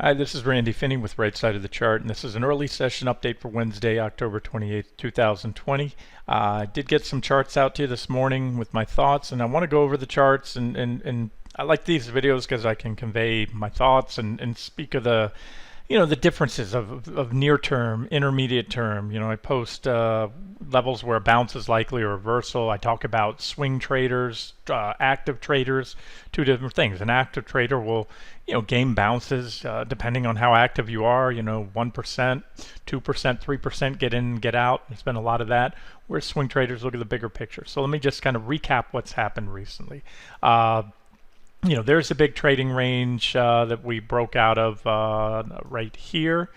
Hi, this is Randy Finney with Right Side of the Chart, and this is an early session update for Wednesday, October 28th, 2020. I did get some charts out to you this morning with my thoughts, and I want to go over the charts, and I like these videos because I can convey my thoughts and speak of the the differences of near term, intermediate term. I post levels where a bounce is likely or reversal. I talk about swing traders, active traders, two different things. An active trader will, game bounces depending on how active you are. 1%, 2%, 3%, get in, get out. There's been a lot of that. Where swing traders look at the bigger picture. So let me just kind of recap what's happened recently. There's a big trading range that we broke out of right here.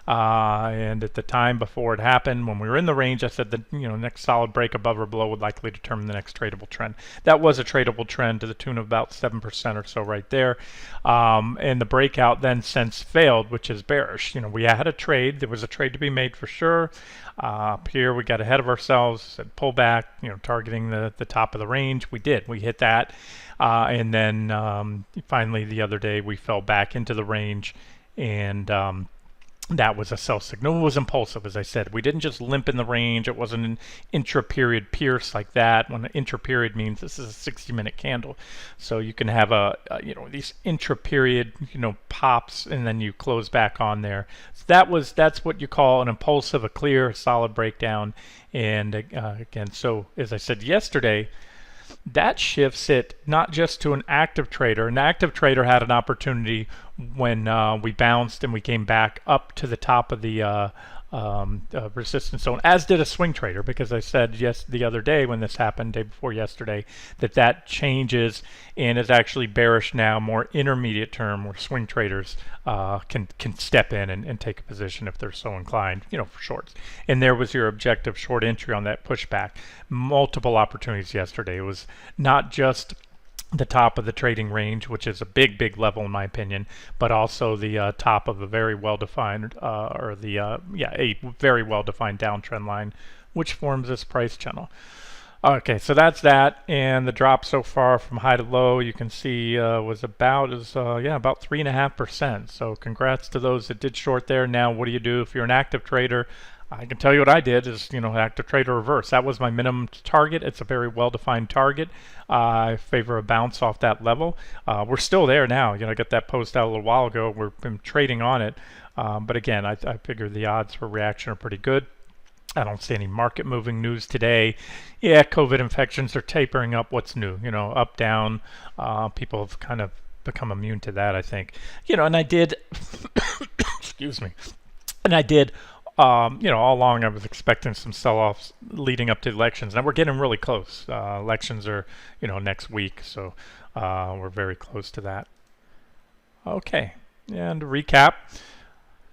And at the time before it happened, when we were in the range, I said that next solid break above or below would likely determine the next tradable trend. That was a tradable trend to the tune of about 7% or so right there. And the breakout then since failed, which is bearish. We had a trade. There was a trade to be made for sure. Up here we got ahead of ourselves, said pull back, targeting the top of the range. We did. We hit that. And then finally the other day we fell back into the range, and that was a sell signal. It was impulsive, as I said. We didn't just limp in the range. It wasn't an intra-period pierce like that. When an intra-period means this is a 60-minute candle, so you can have these intra-period pops, and then you close back on there. So that's what you call an impulsive, a clear, solid breakdown. And again, so as I said yesterday, that shifts it not just to an active trader. An active trader had an opportunity when we bounced and we came back up to the top of the resistance zone, as did a swing trader, because I said the other day when this happened, day before yesterday, that changes and is actually bearish now, more intermediate term, where swing traders can step in and take a position if they're so inclined, for shorts. And there was your objective short entry on that pushback. Multiple opportunities yesterday. It was not just the top of the trading range, which is a big level in my opinion, but also the top of a very well-defined a very well-defined downtrend line, which forms this price channel. Okay, so that's that, and the drop so far from high to low, you can see was about 3.5%. So congrats to those that did short there. Now, what do you do if you're an active trader? I can tell you what I did is, active trader reverse. That was my minimum target. It's a very well-defined target. I favor a bounce off that level. We're still there now. I got that post out a little while ago. We've been trading on it. But again, I figure the odds for reaction are pretty good. I don't see any market moving news today. Yeah, COVID infections are tapering up. What's new? Up, down. People have kind of become immune to that, I think. And I did, excuse me, and I did all along I was expecting some sell-offs leading up to elections. Now we're getting really close. Elections are, next week, so we're very close to that. Okay, and to recap.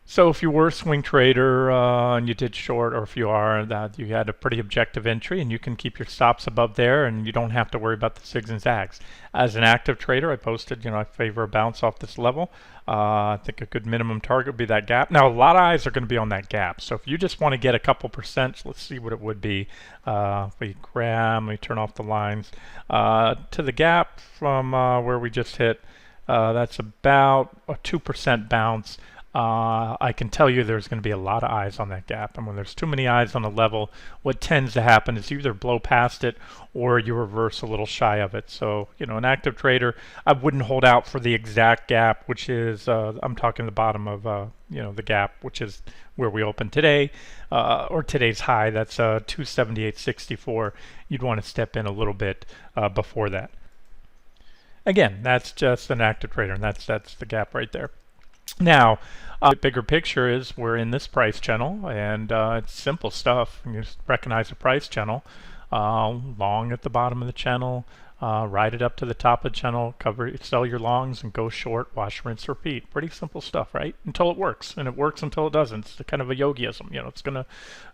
So if you were a swing trader and you did short, or if you are, that you had a pretty objective entry, and you can keep your stops above there, and you don't have to worry about the zigs and zags. As an active trader, I posted, I favor a bounce off this level. I think a good minimum target would be that gap. Now, a lot of eyes are going to be on that gap. So if you just want to get a couple percent, let's see what it would be. If we grab, let me turn off the lines, to the gap from where we just hit, that's about a 2% bounce. I can tell you there's going to be a lot of eyes on that gap, and when there's too many eyes on a level, what tends to happen is you either blow past it or you reverse a little shy of it. So, an active trader, I wouldn't hold out for the exact gap, which is, I'm talking the bottom of, the gap, which is where we opened today, or today's high. That's 278.64. You'd want to step in a little bit before that. Again, that's just an active trader, and that's the gap right there. Now, the bigger picture is we're in this price channel, and it's simple stuff. You just recognize a price channel, long at the bottom of the channel, ride it up to the top of the channel, sell your longs, and go short, wash, rinse, repeat. Pretty simple stuff, right? Until it works, and it works until it doesn't. It's kind of a yogiism. It's gonna,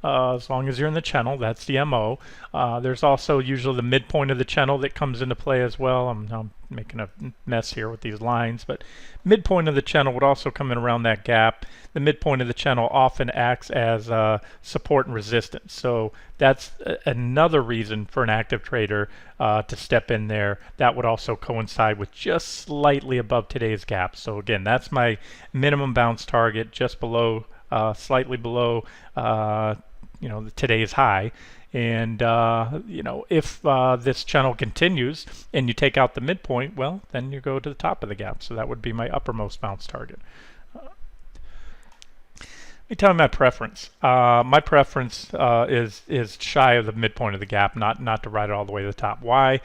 as long as you're in the channel, that's the MO. There's also usually the midpoint of the channel that comes into play as well. I'm making a mess here with these lines, but midpoint of the channel would also come in around that gap. The midpoint of the channel often acts as support and resistance, so that's another reason for an active trader to step in there. That would also coincide with just slightly above today's gap. So again, that's my minimum bounce target, just below, slightly below today's high. And if this channel continues and you take out the midpoint, well, then you go to the top of the gap. So that would be my uppermost bounce target. Let me tell you my preference. My preference is shy of the midpoint of the gap, not to ride it all the way to the top. Why?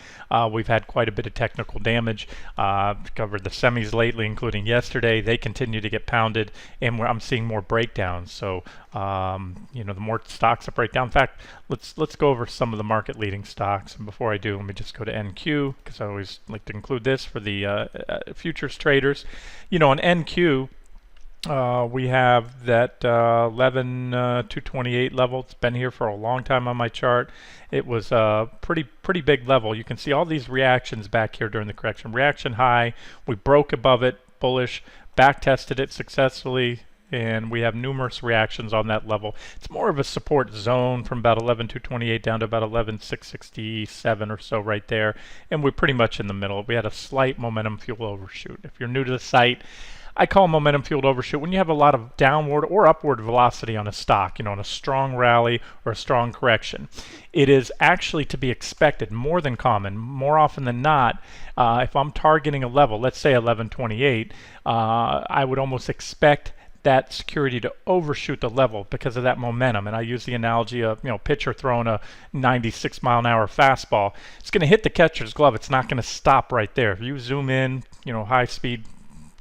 We've had quite a bit of technical damage. Covered the semis lately, including yesterday. They continue to get pounded, and I'm seeing more breakdowns. So the more stocks that break down. In fact, let's go over some of the market-leading stocks. And before I do, let me just go to NQ, because I always like to include this for the futures traders. On NQ. We have that 11,228 level. It's been here for a long time on my chart. It was a pretty big level. You can see all these reactions back here during the correction. Reaction high, we broke above it, bullish, back tested it successfully, and we have numerous reactions on that level. It's more of a support zone from about 11,228 down to about 11,667 or so right there, and we're pretty much in the middle. We had a slight momentum fuel overshoot. If you're new to the site, I call momentum fueled overshoot when you have a lot of downward or upward velocity on a stock, on a strong rally or a strong correction. It is actually to be expected, more than common, more often than not. If I'm targeting a level, let's say 1128, I would almost expect that security to overshoot the level because of that momentum. And I use the analogy of pitcher throwing a 96-mile-an-hour fastball. It's going to hit the catcher's glove. It's not going to stop right there. If you zoom in, high speed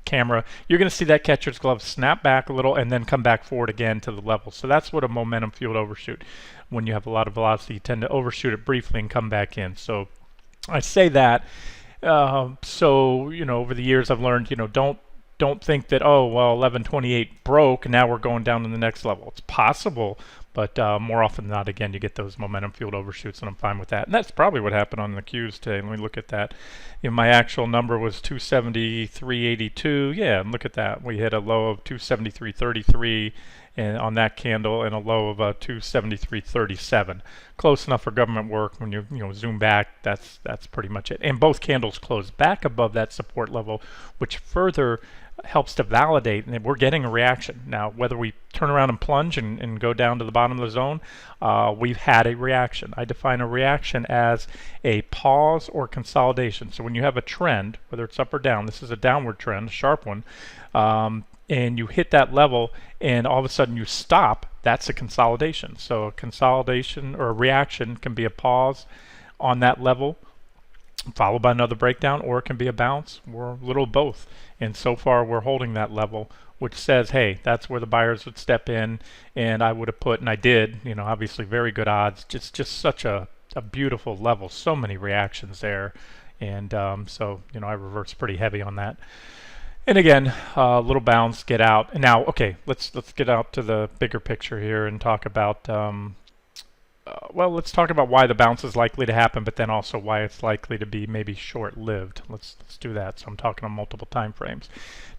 camera, you're going to see that catcher's glove snap back a little and then come back forward again to the level. So that's what a momentum fueled overshoot. When you have a lot of velocity, you tend to overshoot it briefly and come back in. So I say that over the years I've learned, don't think that, oh well, 1128 broke and now we're going down to the next level. It's possible, but more often than not, again, you get those momentum fueled overshoots, and I'm fine with that. And that's probably what happened on the Qs today. Let me look at that. My actual number was 273.82. Yeah, and look at that. We hit a low of 273.33 and on that candle, and a low of 273.37. Close enough for government work. When you zoom back, that's pretty much it. And both candles closed back above that support level, which further helps to validate, and we're getting a reaction. Now, whether we turn around and plunge and go down to the bottom of the zone, we've had a reaction. I define a reaction as a pause or consolidation. So when you have a trend, whether it's up or down, this is a downward trend, a sharp one, and you hit that level and all of a sudden you stop, that's a consolidation. So a consolidation or a reaction can be a pause on that level followed by another breakdown, or it can be a bounce, or a little both. And so far we're holding that level, which says, hey, that's where the buyers would step in, and I would have put, and I did, obviously very good odds, just such a beautiful level, so many reactions there, and so I reversed pretty heavy on that. And again, a little bounce, get out. And now, okay, let's get out to the bigger picture here and talk about let's talk about why the bounce is likely to happen, but then also why it's likely to be maybe short-lived. Let's do that. So I'm talking on multiple time frames.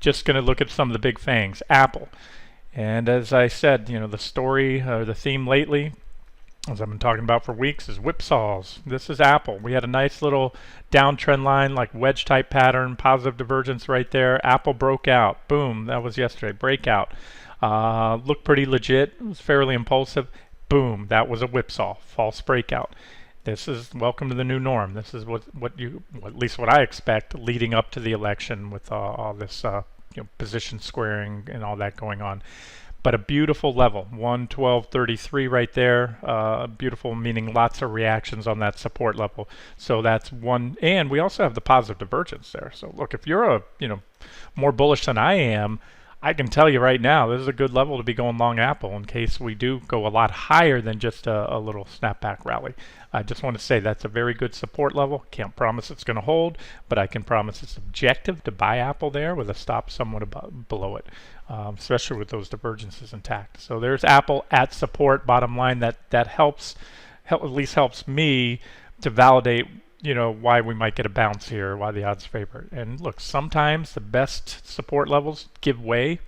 Just going to look at some of the big fangs. Apple. And as I said, the story or the theme lately, as I've been talking about for weeks, is whipsaws. This is Apple. We had a nice little downtrend line, like wedge type pattern, positive divergence right there. Apple broke out. Boom. That was yesterday. Breakout. Looked pretty legit. It was fairly impulsive. Boom, that was a whipsaw, false breakout. This is welcome to the new norm. This is what at least what I expect leading up to the election, with all this position squaring and all that going on. But a beautiful level, 112.33 right there. Beautiful, meaning lots of reactions on that support level. So that's one, and we also have the positive divergence there. So look, if you're more bullish than I am, I can tell you right now, this is a good level to be going long Apple in case we do go a lot higher than just a little snapback rally. I just want to say that's a very good support level. Can't promise it's going to hold, but I can promise it's objective to buy Apple there with a stop somewhat below it, especially with those divergences intact. So there's Apple at support. Bottom line, that helps, at least helps me to validate why we might get a bounce here, why the odds favor it. And look, sometimes the best support levels give way,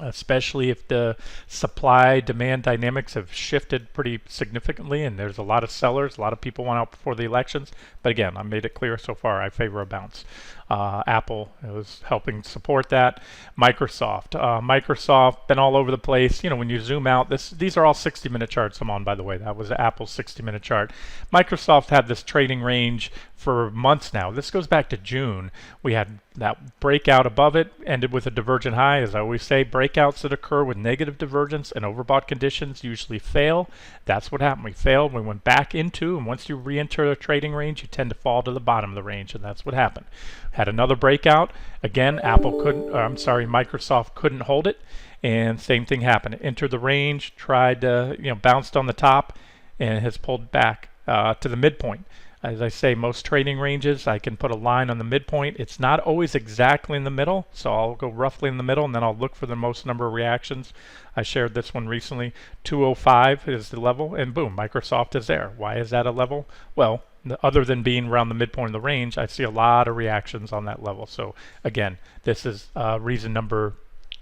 especially if the supply demand dynamics have shifted pretty significantly and there's a lot of sellers, a lot of people want out before the elections. But again, I made it clear so far I favor a bounce. Apple was helping support that. Microsoft been all over the place. When you zoom out, these are all 60-minute charts I'm on, by the way. That was Apple's 60-minute chart. Microsoft had this trading range for months now. This goes back to June. We had that breakout above it, ended with a divergent high. As I always say, breakouts that occur with negative divergence and overbought conditions usually fail. That's what happened. We failed. We went back into, and once you re-enter the trading range, you tend to fall to the bottom of the range, and that's what happened. Had another breakout. Again, Microsoft couldn't hold it, and same thing happened. It entered the range, tried to, bounced on the top, and has pulled back to the midpoint. As I say, most trading ranges, I can put a line on the midpoint. It's not always exactly in the middle, so I'll go roughly in the middle, and then I'll look for the most number of reactions. I shared this one recently. 205 is the level, and boom, Microsoft is there. Why is that a level? Well, other than being around the midpoint of the range, I see a lot of reactions on that level. So again, this is reason number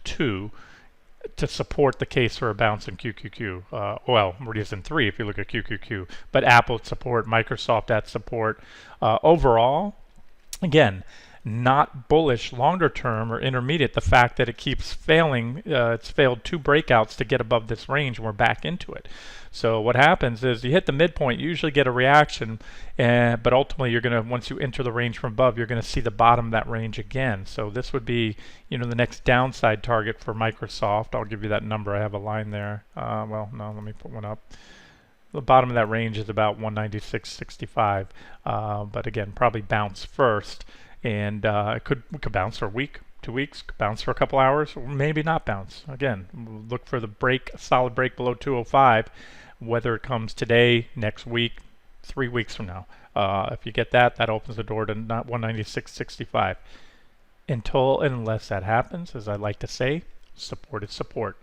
2 to support the case for a bounce in QQQ. Well, reason 3 if you look at QQQ. But Apple at support, Microsoft at support. Overall, again, not bullish longer term or intermediate. The fact that it keeps failing, it's failed 2 breakouts to get above this range, and we're back into it. So what happens is you hit the midpoint, you usually get a reaction, but ultimately you're going to, once you enter the range from above, you're going to see the bottom of that range again. So this would be, the next downside target for Microsoft. I'll give you that number. I have a line there. Well, no, let me put one up. The bottom of that range is about 196.65, but again, probably bounce first, and we could bounce for a week, 2 weeks, could bounce for a couple hours, or maybe not bounce. Again, look for the solid break below 205, whether it comes today, next week, 3 weeks from now. If you get that, that opens the door to not 196.65. Unless that happens, as I like to say, support is support.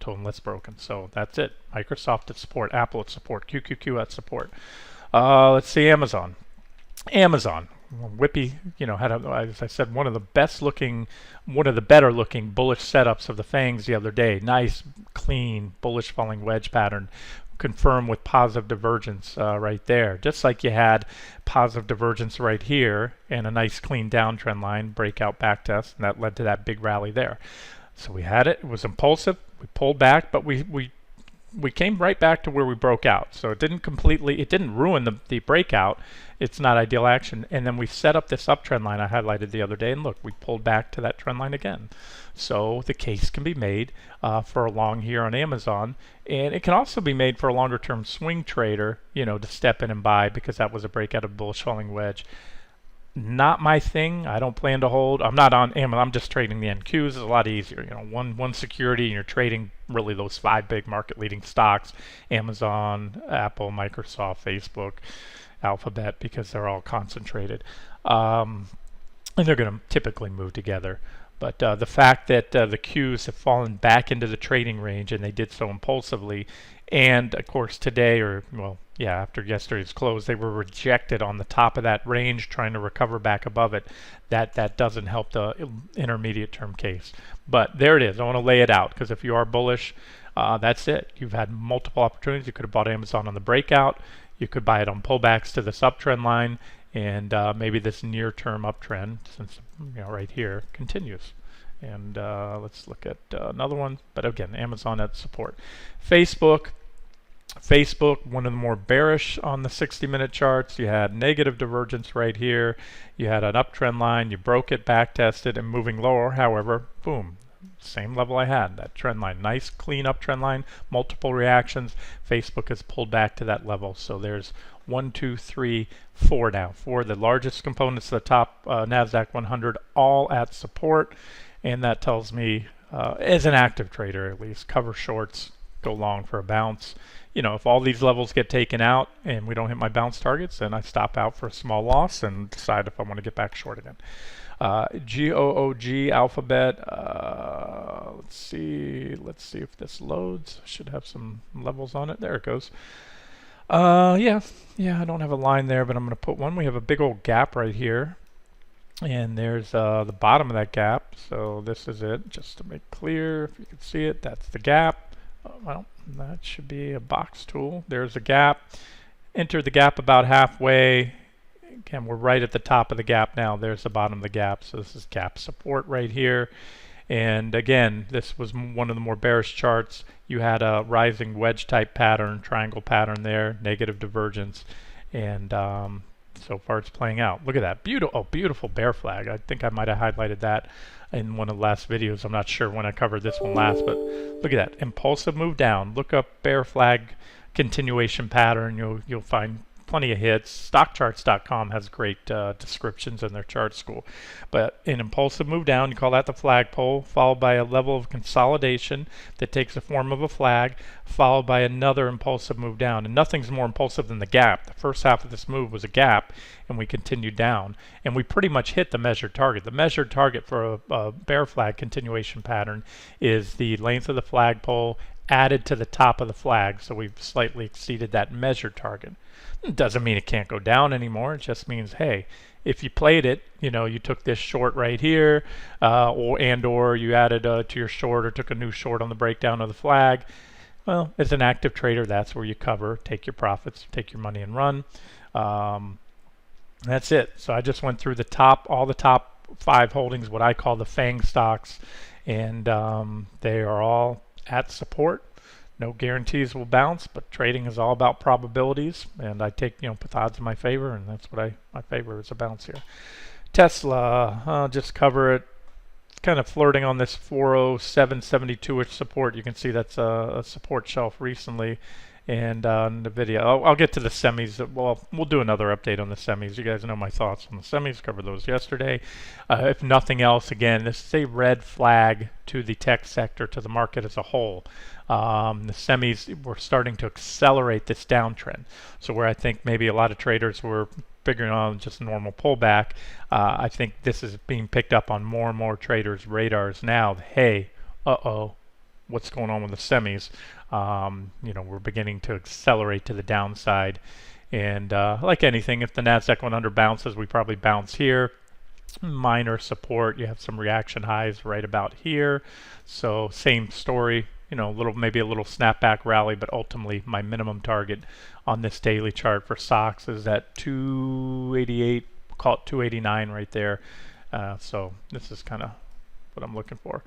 Unless broken. So that's it. Microsoft at support, Apple at support, QQQ at support. Let's see, Amazon. Whippy, had, as I said, one of the better looking bullish setups of the FAAMGs the other day. Nice, clean, bullish falling wedge pattern, confirmed with positive divergence right there. Just like you had positive divergence right here and a nice clean downtrend line, breakout backtest, and that led to that big rally there. So we had it. It was impulsive. We pulled back, but we came right back to where we broke out. So it didn't ruin the breakout. It's not ideal action. And then we set up this uptrend line I highlighted the other day, and look, we pulled back to that trend line again. So the case can be made for a long here on Amazon, and it can also be made for a longer term swing trader, to step in and buy, because that was a breakout of bullish falling wedge. Not my thing. I don't plan to hold. I'm not on Amazon. I'm just trading the NQs. It's a lot easier. One security, and you're trading really those 5 big market leading stocks: Amazon, Apple, Microsoft, Facebook, Alphabet, because they're all concentrated, and they're going to typically move together. But the fact that the Qs have fallen back into the trading range, and they did so impulsively, and of course today, after yesterday's close, they were rejected on the top of that range, trying to recover back above it. That doesn't help the intermediate term case. But there it is. I want to lay it out, because if you are bullish, that's it. You've had multiple opportunities. You could have bought Amazon on the breakout. You could buy it on pullbacks to this uptrend line, and maybe this near-term uptrend, since right here, continues. And let's look at another one. But again, Amazon at support. Facebook, one of the more bearish on the 60-minute charts. You had negative divergence right here. You had an uptrend line. You broke it, back tested, and moving lower. However, boom, same level I had, that trend line. Nice, clean uptrend line, multiple reactions. Facebook has pulled back to that level. So there's 1, 2, 3, 4 now. 4 of the largest components of the top NASDAQ 100, all at support. And that tells me, as an active trader at least, cover shorts, go long for a bounce. If all these levels get taken out and we don't hit my bounce targets, then I stop out for a small loss and decide if I want to get back short again. GOOG, Alphabet. Let's see if this loads. Should have some levels on it. There it goes. Yeah, yeah, I don't have a line there, but I'm going to put one. We have a big old gap right here, and there's the bottom of that gap. So this is it, just to make clear, if you can see it, that's the gap. Well, that should be a box tool. There's a gap. Enter the gap about halfway. Again, we're right at the top of the gap now. There's the bottom of the gap. So this is gap support right here. And again, this was one of the more bearish charts. You had a rising wedge type pattern, triangle pattern there, negative divergence, and so far it's playing out. Look at that, beautiful, oh, beautiful bear flag. I think I might have highlighted that in one of the last videos. I'm not sure when I covered this one last, but look at that, impulsive move down. Look up bear flag continuation pattern. You'll find plenty of hits. Stockcharts.com has great descriptions in their chart school. But an impulsive move down, you call that the flagpole, followed by a level of consolidation that takes the form of a flag, followed by another impulsive move down. And nothing's more impulsive than the gap. The first half of this move was a gap, and we continued down. And we pretty much hit the measured target. The measured target for a bear flag continuation pattern is the length of the flagpole added to the top of the flag. So we've slightly exceeded that measured target. It doesn't mean it can't go down anymore. It just means, hey, if you played it, you took this short right here, or you added to your short or took a new short on the breakdown of the flag. Well, as an active trader, that's where you cover, take your profits, take your money and run. That's it. So I just went through all the top 5 holdings, what I call the FAAMG stocks, and they are all at support. No guarantees will bounce, but trading is all about probabilities, and I take, put the odds in my favor, and that's what my favor is a bounce here. Tesla, I'll just cover it. It's kind of flirting on this 407.72-ish support. You can see that's a support shelf recently. And NVIDIA, I'll get to the semis. Well, we'll do another update on the semis. You guys know my thoughts on the semis. Covered those yesterday. If nothing else, again, this is a red flag to the tech sector, to the market as a whole. The semis were starting to accelerate this downtrend. So where I think maybe a lot of traders were figuring on just a normal pullback, I think this is being picked up on more and more traders' radars now. Hey, what's going on with the semis? We're beginning to accelerate to the downside. And like anything, if the NASDAQ 100 bounces, we probably bounce here. Minor support, you have some reaction highs right about here. So same story, maybe a little snapback rally, but ultimately my minimum target on this daily chart for stocks is at 288, call it 289 right there. So this is kind of what I'm looking for.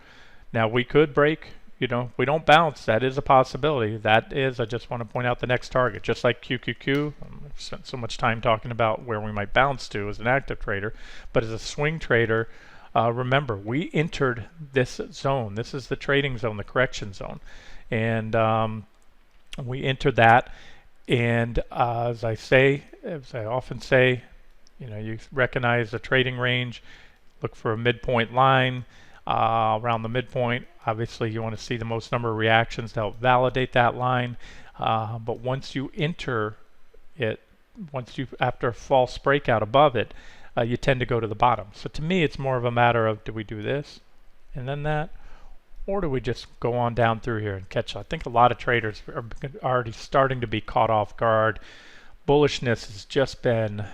Now we could break. We don't bounce. That is a possibility. That is, I just want to point out the next target. Just like QQQ, I've spent so much time talking about where we might bounce to as an active trader. But as a swing trader, remember, we entered this zone. This is the trading zone, the correction zone. And we entered that. And as I often say, you recognize the trading range, look for a midpoint line. Around the midpoint, obviously you want to see the most number of reactions to help validate that line. But once you enter it, after a false breakout above it, you tend to go to the bottom. So to me, it's more of a matter of, do we do this and then that, or do we just go on down through here and catch? I think a lot of traders are already starting to be caught off guard. Bullishness has just been,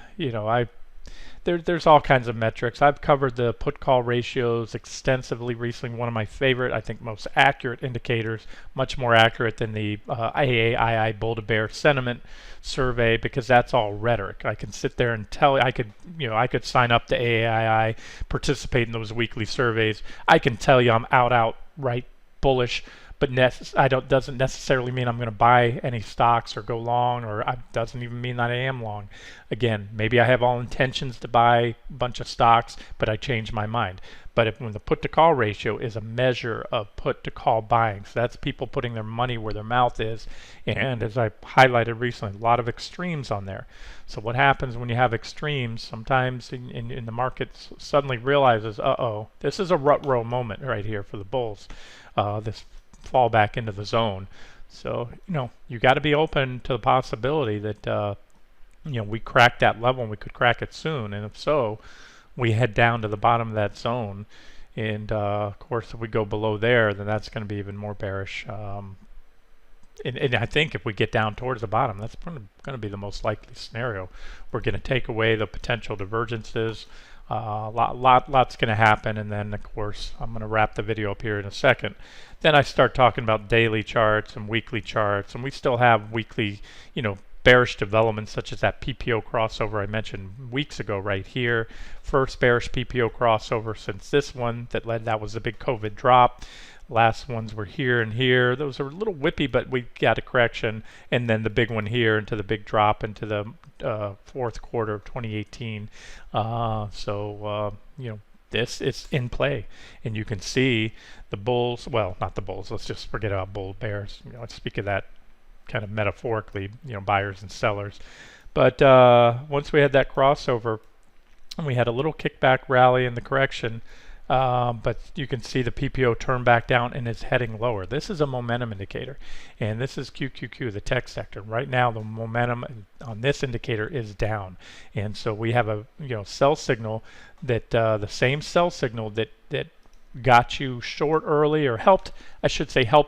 there's all kinds of metrics. I've covered the put-call ratios extensively recently. One of my favorite, I think, most accurate indicators, much more accurate than the AAII Bull-to-Bear sentiment survey, because that's all rhetoric. I can sit there and tell. I could sign up to AAII, participate in those weekly surveys. I can tell you I'm outright bullish. But doesn't necessarily mean I'm going to buy any stocks or go long, or doesn't even mean that I am long. Again, maybe I have all intentions to buy a bunch of stocks, but I change my mind. But when the put-to-call ratio is a measure of put-to-call buying, so that's people putting their money where their mouth is, and as I highlighted recently, a lot of extremes on there. So what happens when you have extremes, sometimes in the market suddenly realizes, this is a rut row moment right here for the bulls. This fall back into the zone. So, you got to be open to the possibility that, we crack that level and we could crack it soon. And if so, we head down to the bottom of that zone. And, of course, if we go below there, then that's going to be even more bearish. and I think if we get down towards the bottom, that's going to be the most likely scenario. We're going to take away the potential divergences. Lots going to happen, and then of course I'm going to wrap the video up here in a second. Then I start talking about daily charts and weekly charts, and we still have weekly, bearish developments such as that PPO crossover I mentioned weeks ago right here. First bearish PPO crossover since this one that was a big COVID drop. Last ones were here and here. Those are a little whippy, but we got a correction, and then the big one here into the big drop into the fourth quarter of 2018. This is in play, and you can see the bulls. Well, not the bulls. Let's just forget about bull bears. Let's speak of that kind of metaphorically. Buyers and sellers. But once we had that crossover, and we had a little kickback rally in the correction. But you can see the PPO turn back down and it's heading lower. This is a momentum indicator, and this is QQQ, the tech sector. Right now, the momentum on this indicator is down, and so we have a sell signal that the same sell signal that got you short early, or helped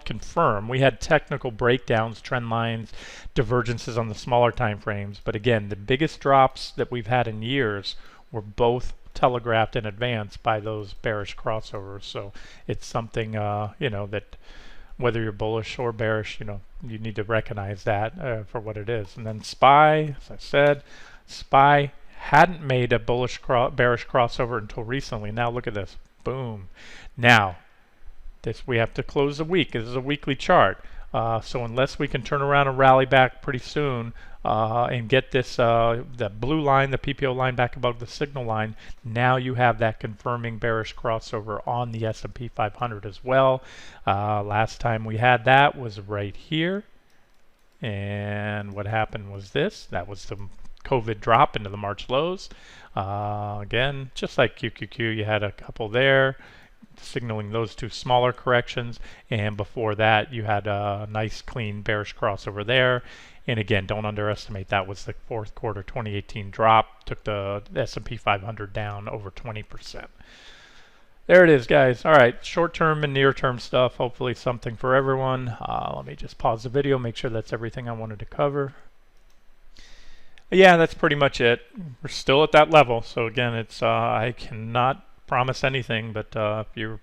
confirm. We had technical breakdowns, trend lines, divergences on the smaller time frames, but again, the biggest drops that we've had in years were both telegraphed in advance by those bearish crossovers. So it's something that whether you're bullish or bearish, you need to recognize that for what it is. And then SPY, as I said, SPY hadn't made a bearish crossover until recently. Now look at this, boom. Now we have to close the week. This is a weekly chart. So unless we can turn around and rally back pretty soon and get this the blue line, the PPO line, back above the signal line, now you have that confirming bearish crossover on the S&P 500 as well. Last time we had that was right here, and what happened was this. That was the COVID drop into the March lows. Again, just like QQQ, you had a couple there, signaling those two smaller corrections, and before that you had a nice clean bearish crossover there. And again, don't underestimate, that was the fourth quarter 2018 drop, took the S&P 500 down over 20%. There it is, guys. All right, short-term and near-term stuff, hopefully something for everyone. Let me just pause the video, make sure that's everything I wanted to cover. Yeah, that's pretty much it. We're still at that level, so again, it's I cannot promise anything, but if you're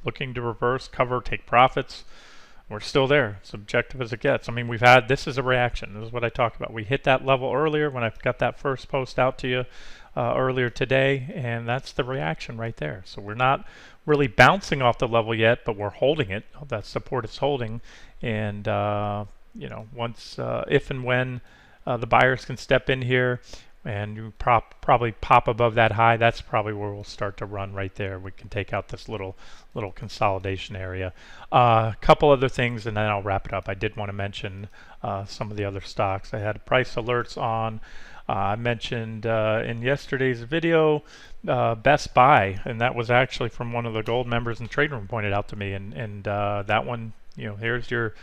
looking to reverse, cover, take profits, we're still there. It's objective as it gets. I mean, this is a reaction. This is what I talked about. We hit that level earlier when I got that first post out to you earlier today, and that's the reaction right there. So we're not really bouncing off the level yet, but we're holding it. That support is holding, and once if and when the buyers can step in here and you probably pop above that high, that's probably where we'll start to run right there. We can take out this little consolidation area. A couple other things, and then I'll wrap it up. I did want to mention some of the other stocks. I had price alerts on. I mentioned in yesterday's video Best Buy, and that was actually from one of the gold members in Trade Room pointed out to me, and that one, here's your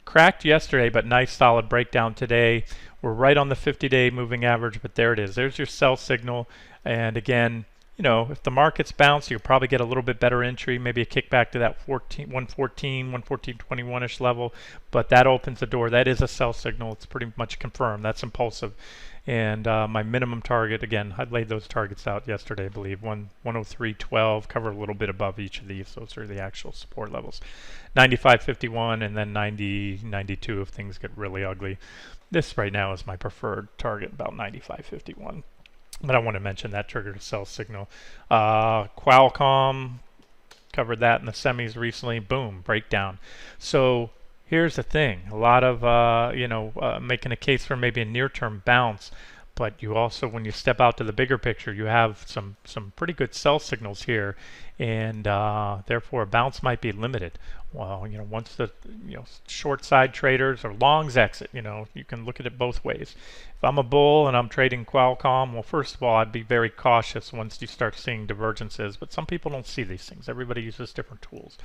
cracked yesterday, but nice solid breakdown today. We're right on the 50-day moving average, but there it is. There's your sell signal. And again, if the markets bounce, you'll probably get a little bit better entry, maybe a kickback to that 114.21-ish level, but that opens the door. That is a sell signal. It's pretty much confirmed. That's impulsive. And my minimum target, again, I laid those targets out yesterday, I believe, 103.12, cover a little bit above each of these. Those are the actual support levels. 95.51 and then 90.92 if things get really ugly. This right now is my preferred target, about 95.51. But I want to mention that triggered a sell signal. Qualcomm, covered that in the semis recently. Boom, breakdown. So here's the thing. A lot of, making a case for maybe a near-term bounce. But you also, when you step out to the bigger picture, you have some pretty good sell signals here. And therefore, a bounce might be limited. Well, once the short side traders or longs exit, you can look at it both ways. If I'm a bull and I'm trading Qualcomm, well, first of all, I'd be very cautious once you start seeing divergences. But some people don't see these things. Everybody uses different tools.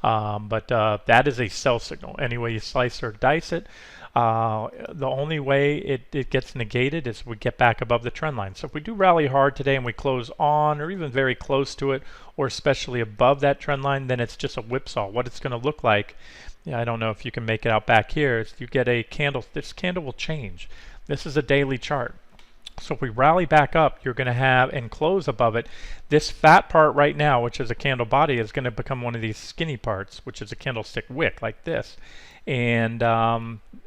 But that is a sell signal. Any way you slice or dice it. The only way it gets negated is we get back above the trend line. So if we do rally hard today and we close on or even very close to it, or especially above that trend line, then it's just a whipsaw. What it's going to look like, I don't know if you can make it out back here, is you get a candle. This candle will change. This is a daily chart. So if we rally back up, you're going to have, and close above it, this fat part right now, which is a candle body, is going to become one of these skinny parts, which is a candlestick wick like this. And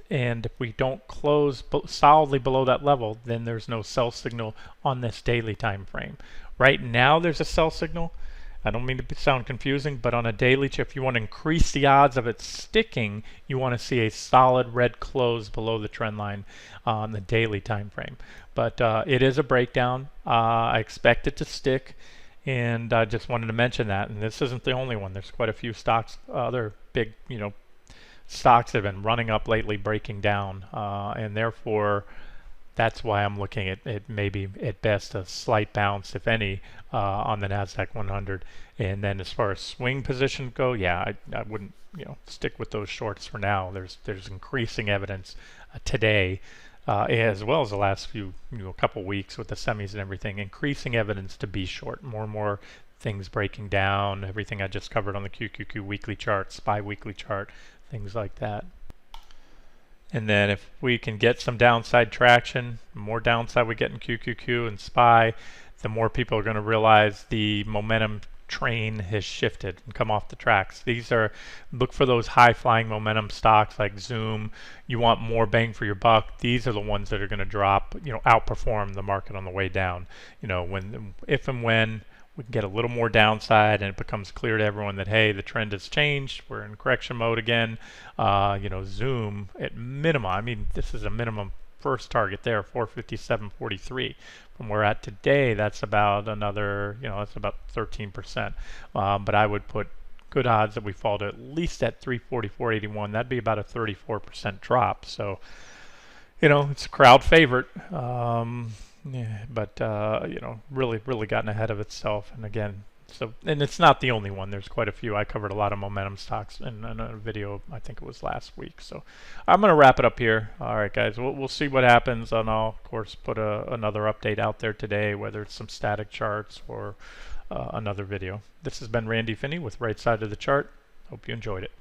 if we don't close solidly below that level, then there's no sell signal on this daily time frame. Right now there's a sell signal. I don't mean to sound confusing, but on a daily chart, if you want to increase the odds of it sticking, you want to see a solid red close below the trend line on the daily time frame. But it is a breakdown. I expect it to stick, and I just wanted to mention that. And this isn't the only one. There's quite a few stocks, other big, stocks that have been running up lately, breaking down, and therefore that's why I'm looking at maybe at best a slight bounce, if any, on the NASDAQ 100. And then as far as swing positions go, yeah, I wouldn't stick with those shorts for now. There's increasing evidence today, as well as the last few couple weeks with the semis and everything, increasing evidence to be short. More and more things breaking down. Everything I just covered on the QQQ weekly chart, SPY weekly chart, things like that. And then if we can get some downside traction, the more downside we get in QQQ and SPY, the more people are going to realize the momentum train has shifted and come off the tracks. These are, look for those high flying momentum stocks like Zoom. You want more bang for your buck. These are the ones that are going to drop, outperform the market on the way down. If and when we can get a little more downside and it becomes clear to everyone that, hey, the trend has changed, we're in correction mode again. Zoom at minimum, this is a minimum first target there, 457.43. From where we're at today, that's about another, that's about 13%. But I would put good odds that we fall to at least at 344.81. That'd be about a 34% drop. So, it's a crowd favorite. But really gotten ahead of itself. And again, and it's not the only one. There's quite a few. I covered a lot of momentum stocks in a video, I think it was last week. So I'm going to wrap it up here. All right, guys, we'll see what happens, and I'll of course put another update out there today, whether it's some static charts or another video. This has been Randy Finney with Right Side of the Chart. Hope you enjoyed it.